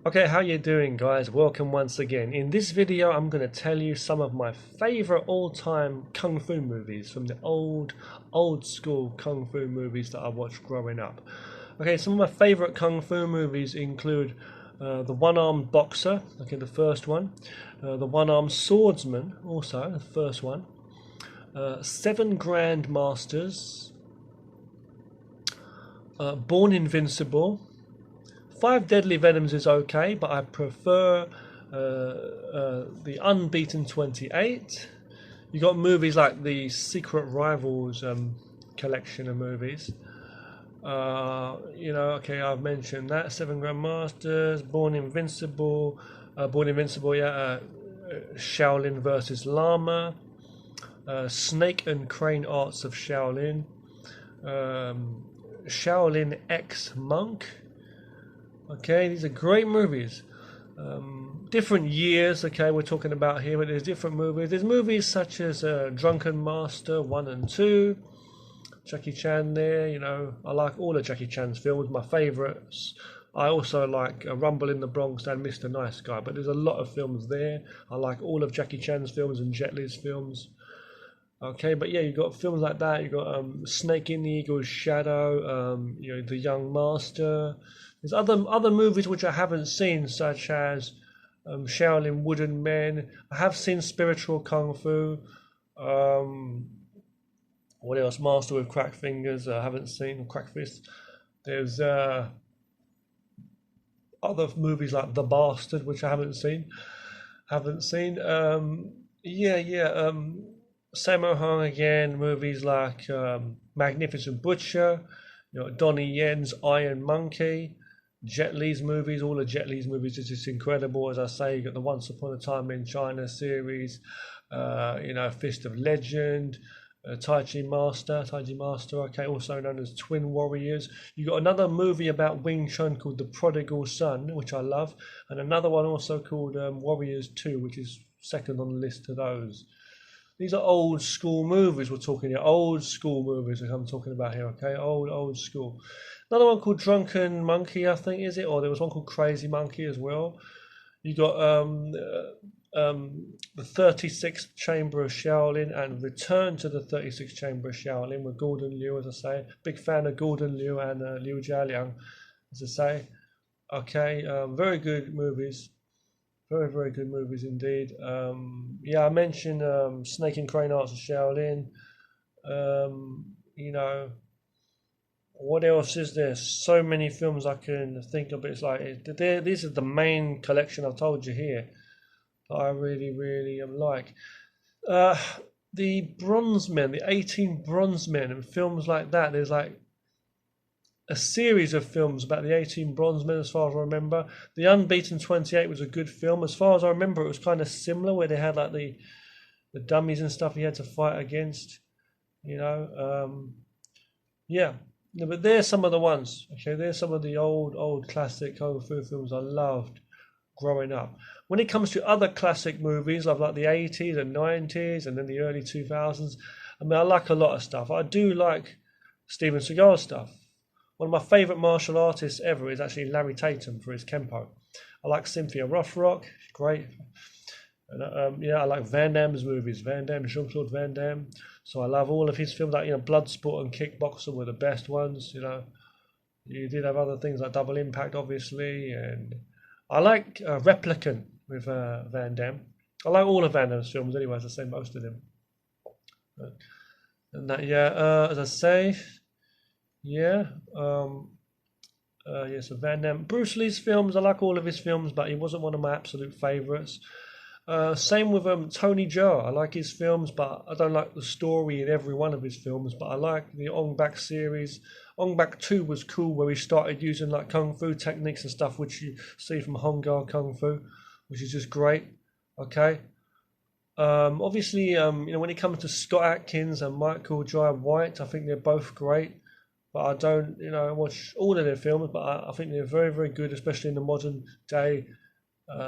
Okay, how you doing guys? Welcome once again. In this video I'm going to tell you some of my favorite all-time kung fu movies from the old school kung fu movies that I watched growing up. Okay, some of my favorite kung fu movies include The One-Armed Boxer, okay, the first one. The One-Armed Swordsman, also the first one. Seven Grandmasters. Born Invincible. Five Deadly Venoms is okay, but I prefer the Unbeaten 28. You got movies like the Secret Rivals collection of movies. Okay, I've mentioned that. Seven Grandmasters, Born Invincible, yeah. Shaolin versus Lama, Snake and Crane Arts of Shaolin, Shaolin X Monk. Okay, these are great movies. Different years, okay, we're talking about here, but there's different movies. There's movies such as Drunken Master 1 and 2, Jackie Chan there, I like all of Jackie Chan's films, my favourites. I also like Rumble in the Bronx and Mr. Nice Guy, but there's a lot of films there. I like all of Jackie Chan's films and Jet Li's films. Okay, but yeah, you've got films like that. You've got Snake in the Eagle's Shadow, The Young Master. There's other movies which I haven't seen, such as Shaolin Wooden Men. I have seen Spiritual Kung Fu. What else? Master with Cracked Fingers. I haven't seen Cracked Fist. There's other movies like The Bastard, which I haven't seen. Sammo Hung again. Movies like Magnificent Butcher. Donnie Yen's Iron Monkey. Jet Li's movies, all of Jet Li's movies are just incredible. As I say, you got the Once Upon a Time in China series, Fist of Legend, Taiji Master, okay, also known as Twin Warriors. You got another movie about Wing Chun called The Prodigal Son, which I love, and another one also called Warriors 2, which is second on the list to those. These are old school movies we're talking here, old school movies that I'm talking about here, okay, old school. Another one called Drunken Monkey, I think, is it? Or there was one called Crazy Monkey as well. You got the 36th Chamber of Shaolin and Return to the 36th Chamber of Shaolin with Gordon Liu, as I say. Big fan of Gordon Liu and Liu Jialiang, as I say. Okay, very good movies. Very, very good movies indeed. I mentioned Snake and Crane Arts of Shaolin. What else is there? So many films I can think of. It's like these are the main collection I've told you here that I really, really like. The Bronze Men, the 18 Bronze Men, and films like that. There's like a series of films about the 18 Bronze Men, as far as I remember. The Unbeaten 28 was a good film. As far as I remember, it was kind of similar, where they had like the dummies and stuff you had to fight against. But there's some of the ones. Okay, there's some of the old classic kung fu films I loved growing up. When it comes to other classic movies, I've like the 80s and 90s and then the early 2000s. I mean, I like a lot of stuff. I do like Steven Seagal stuff. One of my favourite martial artists ever is actually Larry Tatum for his Kempo. I like Cynthia Rothrock, great. And I like Van Damme's movies. Van Damme, Jean-Claude Van Damme. So I love all of his films, like Bloodsport and Kickboxer were the best ones. You did have other things like Double Impact, obviously, and I like Replicant with Van Damme. I like all of Van Damme's films anyway, as I say, most of them. As I say, so Van Damme. Bruce Lee's films, I like all of his films, but he wasn't one of my absolute favourites. Same with Tony Jaa. I like his films, but I don't like the story in every one of his films. But I like the Ong Bak series. Ong Bak 2 was cool, where he started using like kung fu techniques and stuff, which you see from Hong Gar Kung Fu, which is just great. Okay. Obviously, when it comes to Scott Adkins and Michael Jai White, I think they're both great. But I don't, watch all of their films, but I think they're very, very good, especially in the modern day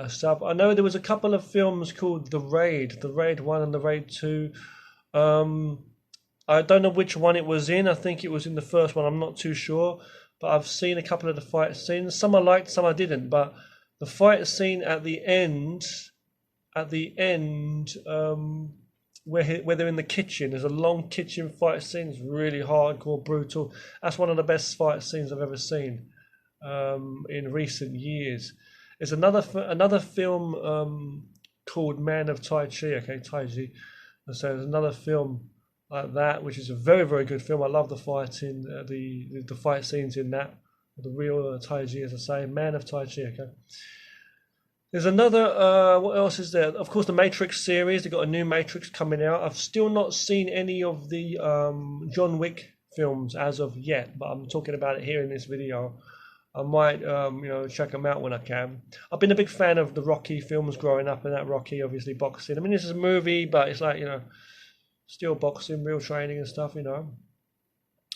stuff. I know there was a couple of films called The Raid 1 and The Raid 2. I don't know which one it was in. I think it was in the first one. I'm not too sure. But I've seen a couple of the fight scenes. Some I liked, some I didn't. But The fight scene at the end, where they're in the kitchen. There's a long kitchen fight scene. It's really hardcore, brutal. That's one of the best fight scenes I've ever seen in recent years. There's another film called Man of Tai Chi. Okay, Tai Chi. And so there's another film like that, which is a very, very good film. I love the fighting, the fight scenes in that. The real Tai Chi, as I say, Man of Tai Chi. Okay. There's another. What else is there? Of course, the Matrix series. They've got a new Matrix coming out. I've still not seen any of the John Wick films as of yet, but I'm talking about it here in this video. I might, check them out when I can. I've been a big fan of the Rocky films growing up, and that Rocky, obviously boxing. I mean, this is a movie, but it's like still boxing, real training and stuff.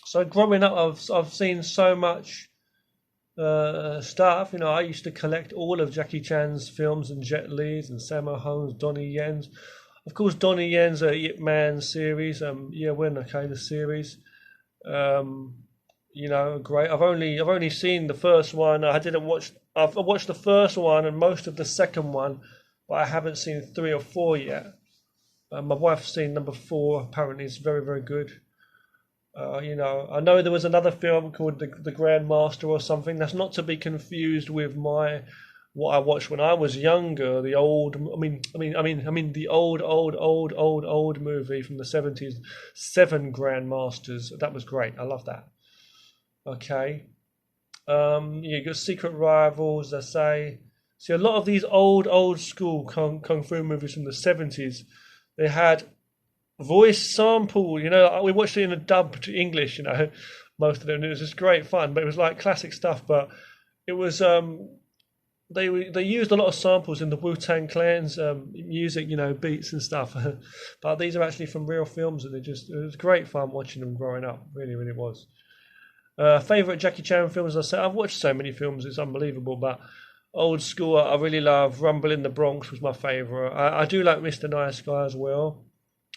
So growing up, I've seen so much stuff. I used to collect all of Jackie Chan's films and Jet Li's and Sammo Hung's, Donnie Yen's. Of course, Donnie Yen's Ip Man series. The series. Great. I've only seen the first one. I've watched the first one and most of the second one, but I haven't seen 3 or 4 yet. My wife's seen number 4. Apparently, it's very, very good. I know there was another film called the Grandmaster or something. That's not to be confused with what I watched when I was younger. The old, the old movie from the 70s, Seven Grandmasters. That was great. I love that. Okay. You got Secret Rivals. I say. See, a lot of these old school kung fu movies from the 70s, they had voice sample. We watched it in a dubbed English. Most of them. It was just great fun, but it was like classic stuff. But it was they used a lot of samples in the Wu-Tang Clan's music, beats and stuff. But these are actually from real films, and it was great fun watching them growing up. Really, really was. Favorite Jackie Chan films? I say I've watched so many films, it's unbelievable. But old school, I really love Rumble in the Bronx was my favorite. I do like Mr. Nice Guy as well.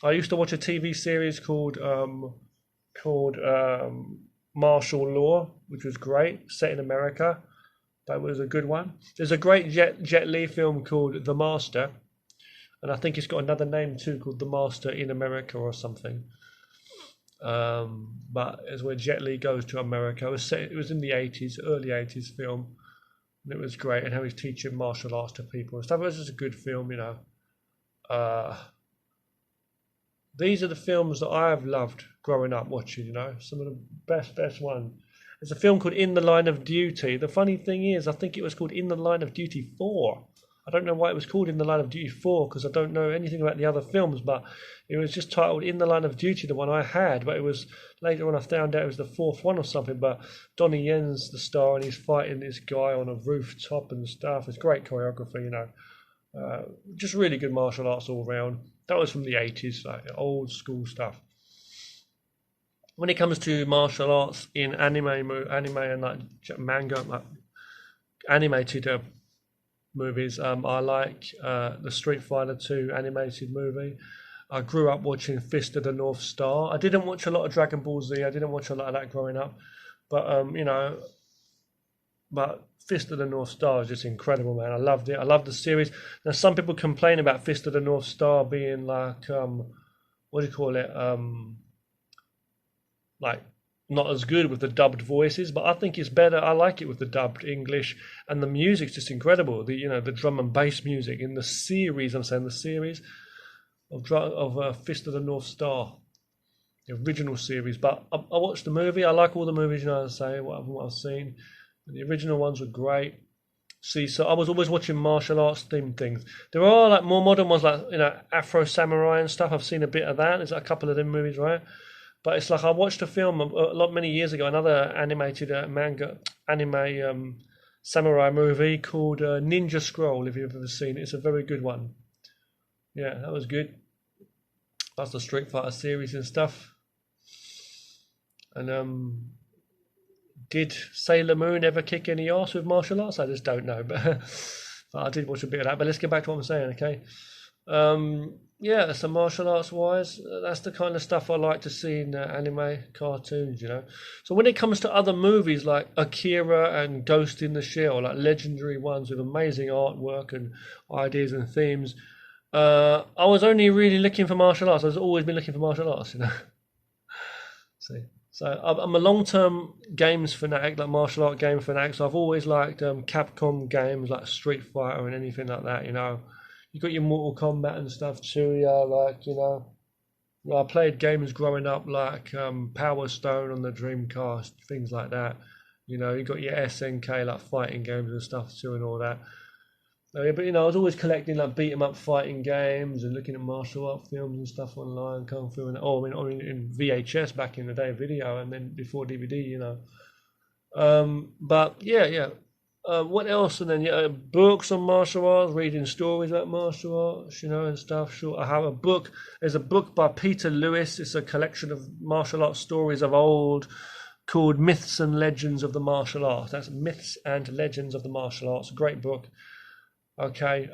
I used to watch a TV series called Martial Law, which was great, set in America. That was a good one. There's a great Jet Li film called The Master, and I think it's got another name too, called The Master in America or something. But it's where Jet Li goes to America. It was in the 80s, early 80s film, and it was great. And how he's teaching martial arts to people and stuff. It was just a good film, These are the films that I've loved growing up watching. Some of the best ones. There's a film called In the Line of Duty. The funny thing is, I think it was called In the Line of Duty 4. I don't know why it was called In the Line of Duty 4 because I don't know anything about the other films, but it was just titled In the Line of Duty, the one I had. But it was later on I found out it was the 4th one or something. But Donnie Yen's the star and he's fighting this guy on a rooftop and stuff. It's great choreography, just really good martial arts all around. That was from the 80s, like old school stuff. When it comes to martial arts in anime and like manga, like animated movies, I like the Street Fighter 2 animated movie. I grew up watching Fist of the North Star. I didn't watch a lot of Dragon Ball Z. I didn't watch a lot of that growing up, but but Fist of the North Star is just incredible, man. I loved it. I loved the series. Now, some people complain about Fist of the North Star being like, what do you call it? Like not as good with the dubbed voices, but I think it's better. I like it with the dubbed English, and the music's just incredible. The drum and bass music in the series. I'm saying the series of Fist of the North Star, the original series. But I watched the movie. I like all the movies. I say what I've seen. The original ones were great. See, so I was always watching martial arts themed things. There are like more modern ones, like Afro Samurai and stuff. I've seen a bit of that. There's like a couple of them movies, right? But it's like I watched a film many years ago, another animated anime samurai movie called Ninja Scroll. If you've ever seen it, it's a very good one. Yeah, that was good. That's the Street Fighter series and stuff. And did Sailor Moon ever kick any ass with martial arts? I just don't know, but I did watch a bit of that. But let's get back to what I'm saying, okay? Yeah, so martial arts wise, that's the kind of stuff I like to see in anime cartoons, you know. So when it comes to other movies like Akira and Ghost in the Shell, like legendary ones with amazing artwork and ideas and themes, I was only really looking for martial arts. I've always been looking for martial arts, you know. See, so I'm a long-term games fanatic, like martial art game fanatic. So I've always liked Capcom games like Street Fighter and anything like that, you know. You got your Mortal Kombat and stuff too, yeah. Like I played games growing up like Power Stone on the Dreamcast, things like that. You know, you got your SNK like fighting games and stuff too, and all that. Yeah, but I was always collecting like beat 'em up fighting games and looking at martial art films and stuff online, kung fu, and in VHS back in the day, video, and then before DVD, you know. But yeah, yeah. What else? And then yeah, books on martial arts, reading stories about martial arts, and stuff. Sure, I have a book. There's a book by Peter Lewis. It's a collection of martial arts stories of old, called Myths and Legends of the Martial Arts. That's Myths and Legends of the Martial Arts. A great book. Okay.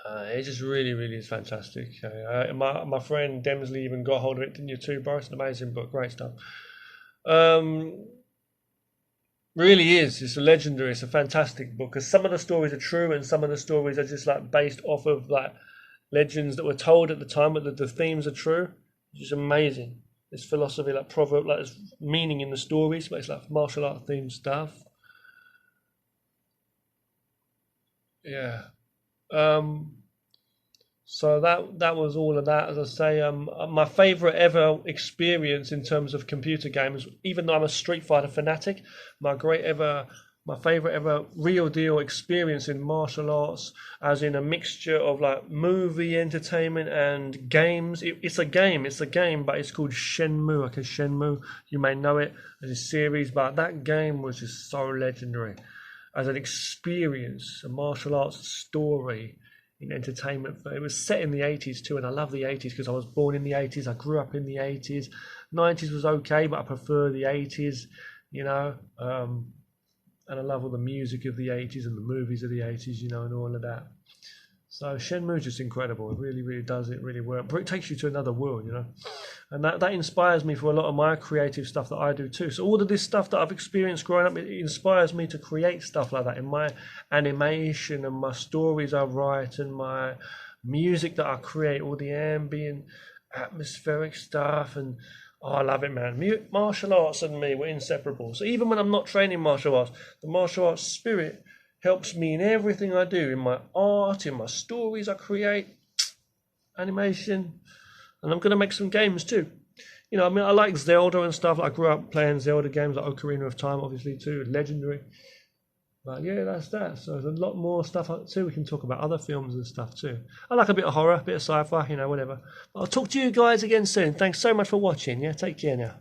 It just really, really is fantastic. My friend Demsley even got hold of it, didn't you too, Boris? An amazing book, great stuff. Really is. It's a legendary. It's a fantastic book because some of the stories are true and some of the stories are just like based off of like legends that were told at the time, but the themes are true. It's just amazing. This philosophy, like proverb, like there's meaning in the stories, but it's like martial art themed stuff. Yeah. Um, So that was all of that. As I say, my favorite ever experience in terms of computer games, even though I'm a Street Fighter fanatic, my favorite ever real deal experience in martial arts, as in a mixture of like movie entertainment and games. It's a game, but it's called Shenmue. Okay, Shenmue, you may know it as a series, but that game was just so legendary as an experience, a martial arts story in entertainment. It was set in the 80s too, and I love the 80s because I was born in the 80s. I grew up in the 80s. 90s was okay, but I prefer the 80s, you know. And I love all the music of the 80s and the movies of the 80s, and all of that. So Shenmue is just incredible. It really, really does. It really works. But it takes you to another world. And that inspires me for a lot of my creative stuff that I do too. So all of this stuff that I've experienced growing up, it inspires me to create stuff like that in my animation and my stories I write and my music that I create, all the ambient, atmospheric stuff. And oh, I love it, man. Martial arts and me were inseparable. So even when I'm not training martial arts, the martial arts spirit helps me in everything I do, in my art, in my stories I create, animation, and I'm going to make some games too. I like Zelda and stuff. I grew up playing Zelda games like Ocarina of Time, obviously too, legendary. But yeah, that's that. So there's a lot more stuff too. We can talk about other films and stuff too. I like a bit of horror, a bit of sci-fi, whatever. But I'll talk to you guys again soon. Thanks so much for watching. Yeah, take care now.